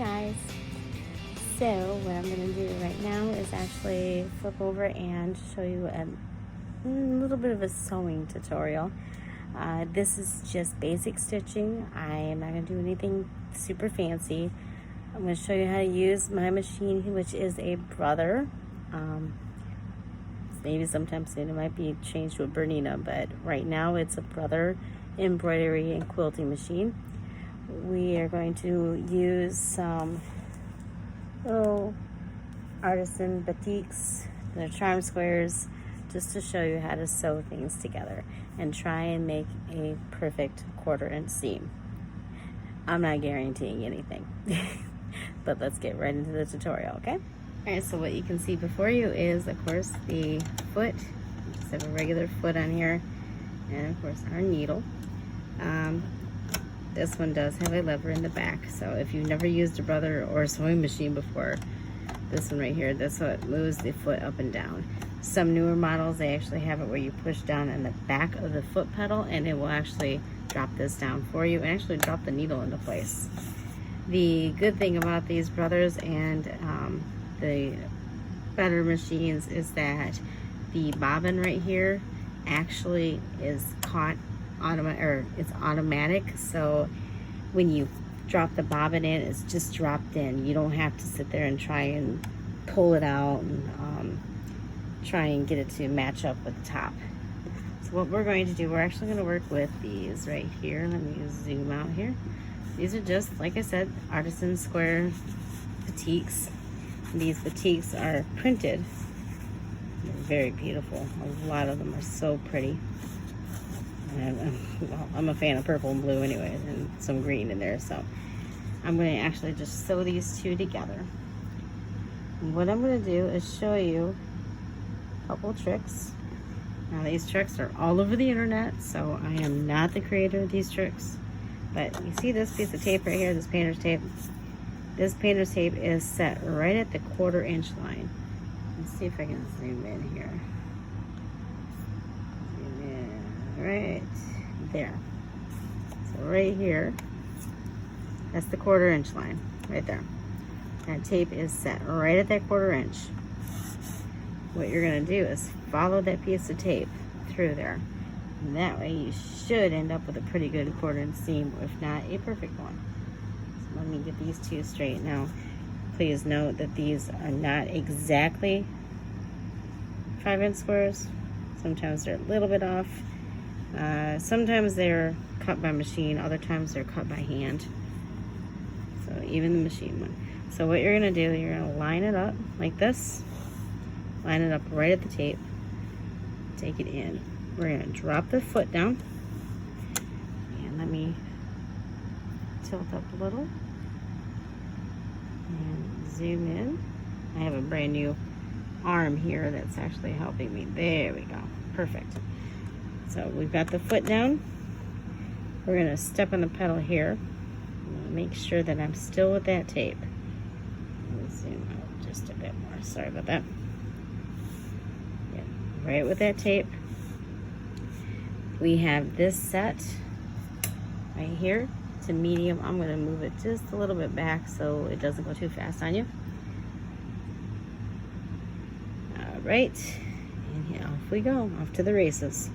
guys. So what I'm going to do right now is actually flip over and show you a little bit of a sewing tutorial. This is just basic stitching. I am not going to do anything super fancy. I'm going to show you how to use my machine, which is a Brother. Maybe sometimes it might be changed to a Bernina, but right now it's a Brother embroidery and quilting machine. We are going to use some little artisan batiks, the charm squares, just to show you how to sew things together and try and make a perfect 1/4 inch seam. I'm not guaranteeing anything, but let's get right into the tutorial, okay? Alright, so what you can see before you is, of course, the foot. We just have a regular foot on here, and of course our needle. This one does have a lever in the back, so if you've never used a Brother or a sewing machine before, this one right here, that's what moves the foot up and down. Some newer models, they actually have it where you push down on the back of the foot pedal and it will actually drop this down for you and actually drop the needle into place. The good thing about these Brothers and the better machines is that the bobbin right here actually is caught it's automatic, so when you drop the bobbin in, it's just dropped in. You don't have to sit there and try and pull it out and try and get it to match up with the top. So what we're going to do, we're actually going to work with these right here. Let me zoom out here. These are just, like I said, artisan square batiks. These batiks are printed. They're very beautiful. A lot of them are so pretty. And, well, I'm a fan of purple and blue anyway, and some green in there, so I'm going to actually just sew these two together. And what I'm going to do is show you a couple tricks. Now these tricks are all over the internet, so I am not the creator of these tricks, but you see this piece of tape right here, this painter's tape. This painter's tape is set right at the 1/4 inch line. Let's see if I can zoom in here. Right there. So right here, that's the 1/4 inch line right there. That tape is set right at that 1/4 inch. What you're going to do is follow that piece of tape through there, and that way you should end up with a pretty good 1/4 inch seam, if not a perfect one. So let me get these two straight. Now please note that these are not exactly 5-inch squares. Sometimes they're a little bit off. Sometimes they're cut by machine, other times they're cut by hand. So even the machine one. So what you're going to do, you're going to line it up like this. Line it up right at the tape. Take it in. We're going to drop the foot down. And let me tilt up a little. And zoom in. I have a brand new arm here that's actually helping me. There we go. Perfect. So we've got the foot down. We're going to step on the pedal here. Make sure that I'm still with that tape. Let me zoom out just a bit more. Sorry about that. Yeah, right with that tape. We have this set right here to medium. I'm going to move it just a little bit back so it doesn't go too fast on you. All right. And yeah, off we go. Off to the races.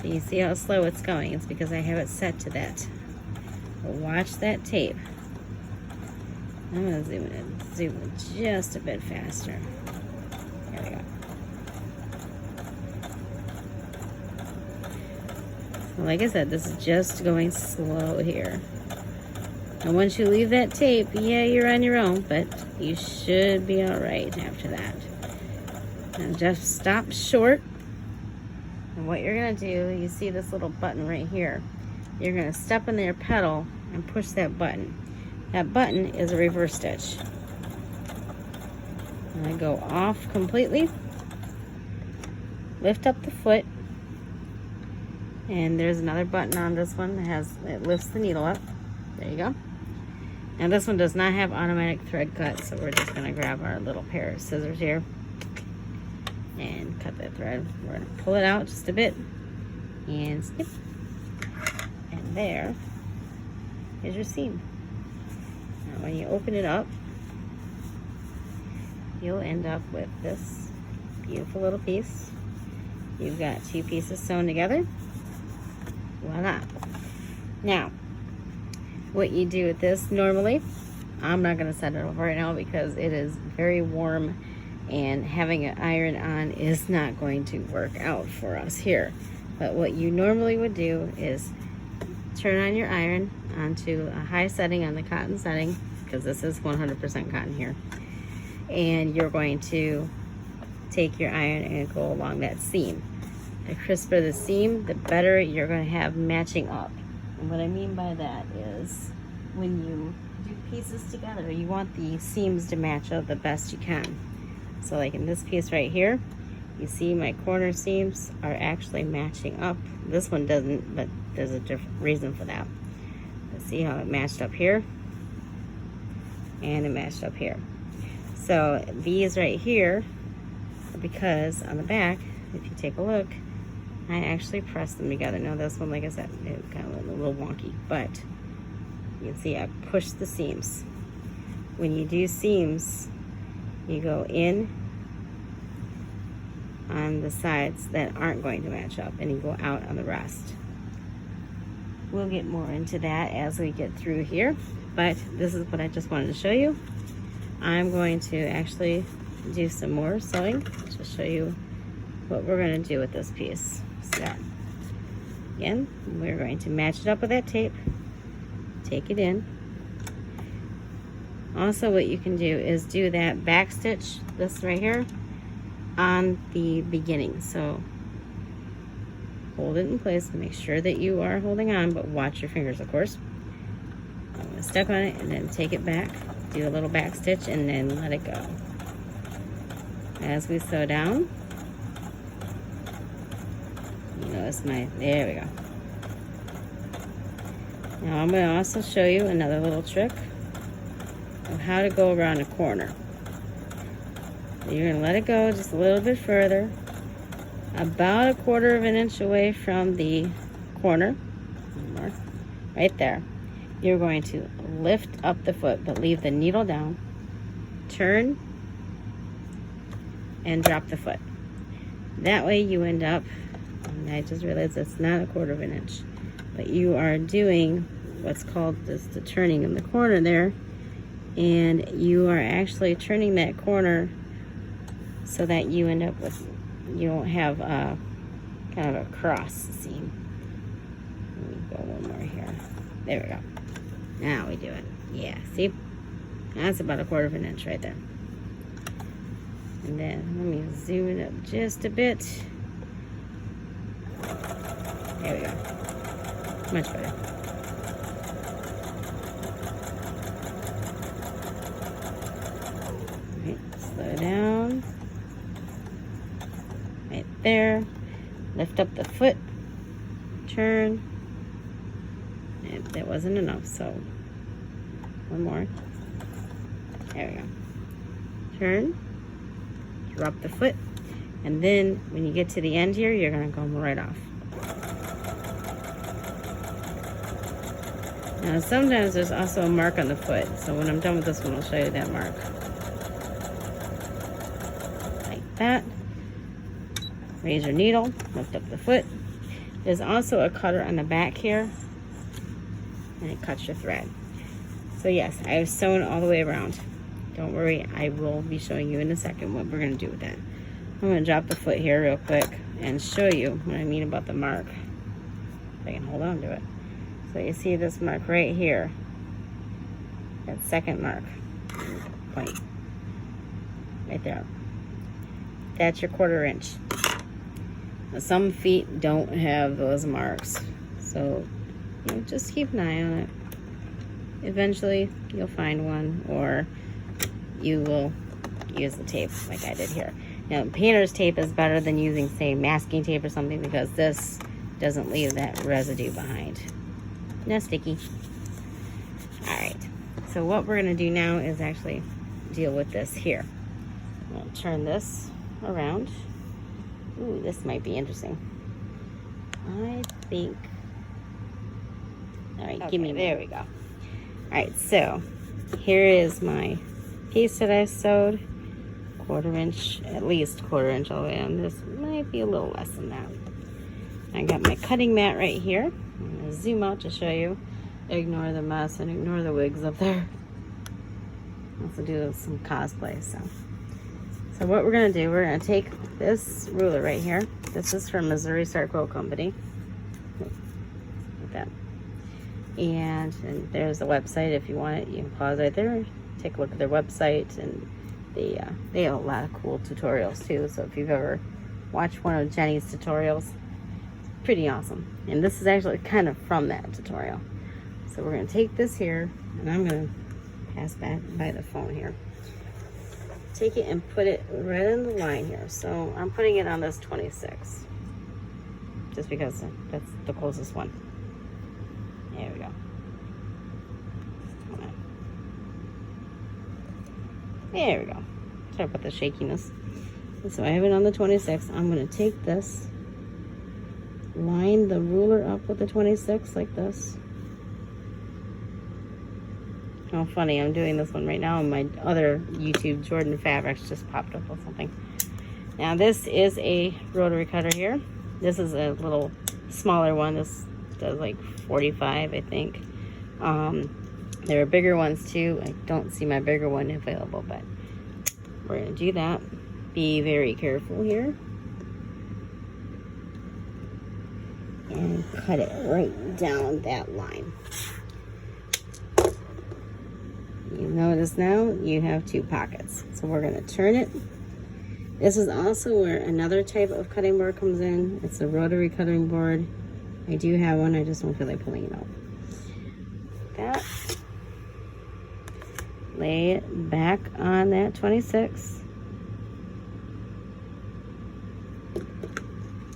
So you see how slow it's going. It's because I have it set to that. But watch that tape. I'm going to zoom in just a bit faster. There we go. Well, like I said, this is just going slow here. And once you leave that tape, yeah, you're on your own, but you should be all right after that. And just stop short. And what you're going to do, you see this little button right here. You're going to step in their pedal and push that button. That button is a reverse stitch. And I go off completely. Lift up the foot. And there's another button on this one that it lifts the needle up. There you go. Now this one does not have automatic thread cut, so we're just going to grab our little pair of scissors here and cut that thread. We're going to pull it out just a bit and snip. And there is your seam. Now when you open it up, you'll end up with this beautiful little piece. You've got two pieces sewn together. Voila. Now, what you do with this normally, I'm not going to set it over right now because it is very warm and having an iron on is not going to work out for us here. But what you normally would do is turn on your iron onto a high setting on the cotton setting, because this is 100% cotton here. And you're going to take your iron and go along that seam. The crisper the seam, the better you're going to have matching up. And what I mean by that is when you do pieces together, you want the seams to match up the best you can. So like in this piece right here, you see my corner seams are actually matching up. This one doesn't, but there's a different reason for that. Let's see how it matched up here. And it matched up here. So these right here, because on the back, if you take a look, I actually pressed them together. Now this one, like I said, it kind of went a little wonky, but you can see I pushed the seams. When you do seams, you go in on the sides that aren't going to match up, and you go out on the rest. We'll get more into that as we get through here, but this is what I just wanted to show you. I'm going to actually do some more sewing to show you what we're going to do with this piece. So again, we're going to match it up with that tape, take it in. Also, what you can do is do that back stitch, this right here, on the beginning. So hold it in place, make sure that you are holding on, but watch your fingers, of course. I'm going to step on it and then take it back, do a little back stitch, and then let it go. As we sew down, you notice there we go. Now I'm going to also show you another little trick of how to go around a corner. You're going to let it go just a little bit further, about 1/4 of an inch away from the corner, right there. You're going to lift up the foot, but leave the needle down, turn, and drop the foot. That way you end up, and I just realized it's not 1/4 of an inch, but you are doing what's called the turning in the corner there, and you are actually turning that corner so that you end up with, you don't have a kind of a cross seam. Let me go one more here. There we go. Now we do it. Yeah, see? That's about 1/4 of an inch right there. And then let me zoom it up just a bit. There we go. Much better. Right, slow down. Right there. Lift up the foot. Turn. And that wasn't enough, so one more. There we go. Turn. Drop the foot, and then when you get to the end here, you're going to go right off. Now sometimes there's also a mark on the foot, so when I'm done with this one, I'll show you that mark. Like that. Raise your needle, lift up the foot. There's also a cutter on the back here, and it cuts your thread. So yes, I have sewn all the way around. Don't worry, I will be showing you in a second what we're going to do with that. I'm going to drop the foot here real quick and show you what I mean about the mark. If I can hold on to it. So you see this mark right here. That second mark. Point. Right there. That's your 1/4 inch. Now, some feet don't have those marks. So just keep an eye on it. Eventually, you'll find one, or you will use the tape like I did here. Now, painter's tape is better than using, say, masking tape or something, because this doesn't leave that residue behind. No sticky. Alright, so what we're going to do now is actually deal with this here. I'm going to turn this around. Ooh, this might be interesting. I think... Alright, okay, give me... There we go. Alright, so here is my piece that I sewed. 1/4 inch, at least 1/4 inch all the way on. This might be a little less than that. I got my cutting mat right here. I'm going to zoom out to show you. Ignore the mess and ignore the wigs up there. Also do some cosplay. So what we're going to do, we're going to take this ruler right here. This is from Missouri Star Quilt Company. Like that. And there's the website. If you want it, you can pause right there. Take a look at their website, and they have a lot of cool tutorials too. So if you've ever watched one of Jenny's tutorials, it's pretty awesome. And this is actually kind of from that tutorial. So we're going to take this here, and I'm going to pass back by the phone here. Take it and put it right on the line here. So I'm putting it on this 26, just because that's the closest one. There we go. There we go. Sorry about the shakiness. And so I have it on the 26. I'm going to take this, line the ruler up with the 26 like this. How funny, I'm doing this one right now, and my other YouTube Jordan Fabrics just popped up with something. Now this is a rotary cutter here. This is a little smaller one. This does like 45, I think. There are bigger ones too. I don't see my bigger one available, but we're going to do that. Be very careful here. And cut it right down that line. You notice now you have 2 pockets. So we're going to turn it. This is also where another type of cutting board comes in. It's a rotary cutting board. I do have one, I just don't feel like pulling it out. That. Lay it back on that 26.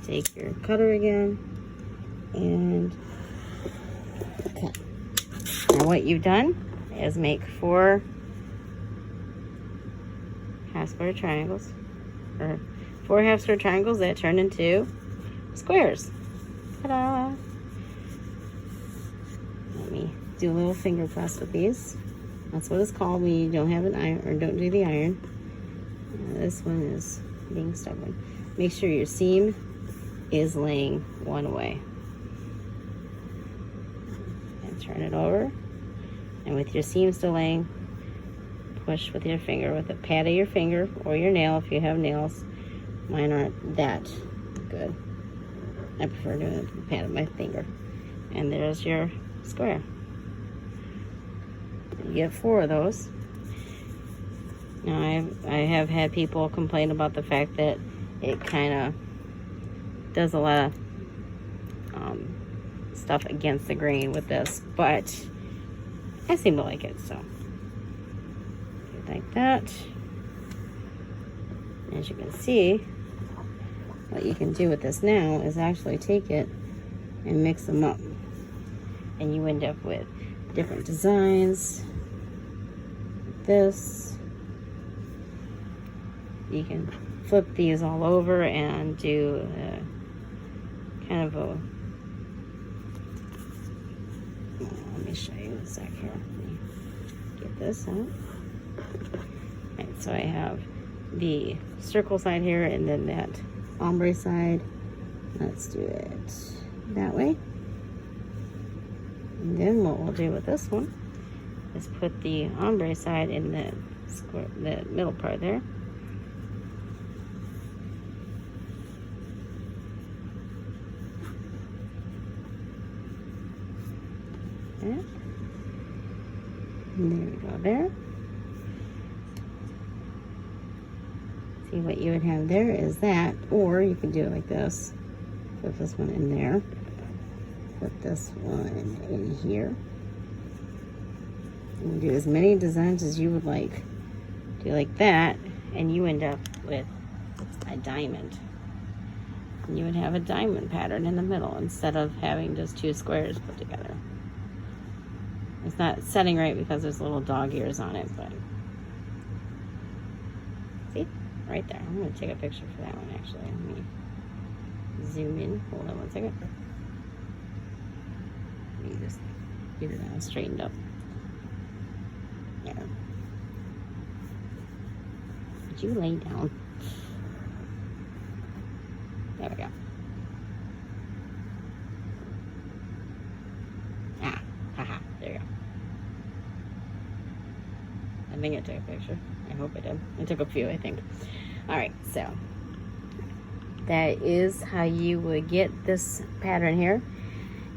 Take your cutter again and cut. Now what you've done is make 4 half square triangles, or 4 half square triangles that turn into squares. Ta-da! Let me do a little finger press with these. That's what it's called when you don't have an iron, or don't do the iron. This one is being stubborn. Make sure your seam is laying one way. And turn it over. And with your seam still laying, push with your finger, with the pad of your finger or your nail if you have nails. Mine aren't that good. I prefer doing it with the pad of my finger. And there's your square. You get 4 of those. Now I have had people complain about the fact that it kind of does a lot of stuff against the grain with this, but I seem to like it, so like that. As you can see, what you can do with this now is actually take it and mix them up, and you end up with different designs. This, you can flip these all over and do kind of a, let me show you a sec here. Let me get this out. Alright, so I have the circle side here and then that ombre side. Let's do it that way. And then what we'll do with this one is put the ombre side in the square, the middle part there. And there we go there. See, what you would have there is that, or you could do it like this. Put this one in there. Put this one in here. And do as many designs as you would like. Do like that, and you end up with a diamond. And you would have a diamond pattern in the middle instead of having just 2 squares put together. It's not setting right because there's little dog ears on it, but see? Right there. I'm going to take a picture for that one, actually. Let me zoom in. Hold on one second. Let me just get it all straightened up. There. Would you lay down? There we go. Ah, haha, there you go. I think I took a picture. I hope I did. I took a few, I think. Alright, so that is how you would get this pattern here.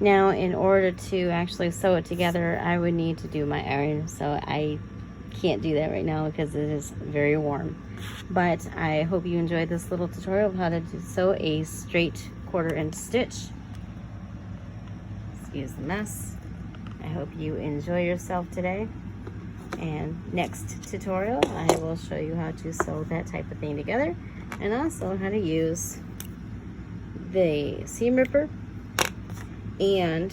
Now, in order to actually sew it together, I would need to do my iron, so I can't do that right now because it is very warm. But I hope you enjoyed this little tutorial of how to sew a straight 1/4 inch stitch. Excuse the mess. I hope you enjoy yourself today. And next tutorial, I will show you how to sew that type of thing together, and also how to use the seam ripper and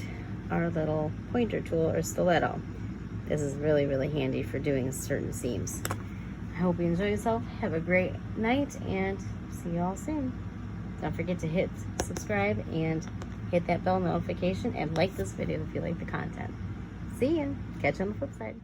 our little pointer tool or stiletto. This is really, really handy for doing certain seams. I hope you enjoy yourself. Have a great night, and see you all soon. Don't forget to hit subscribe and hit that bell notification and like this video if you like the content. See ya. Catch you on the flip side.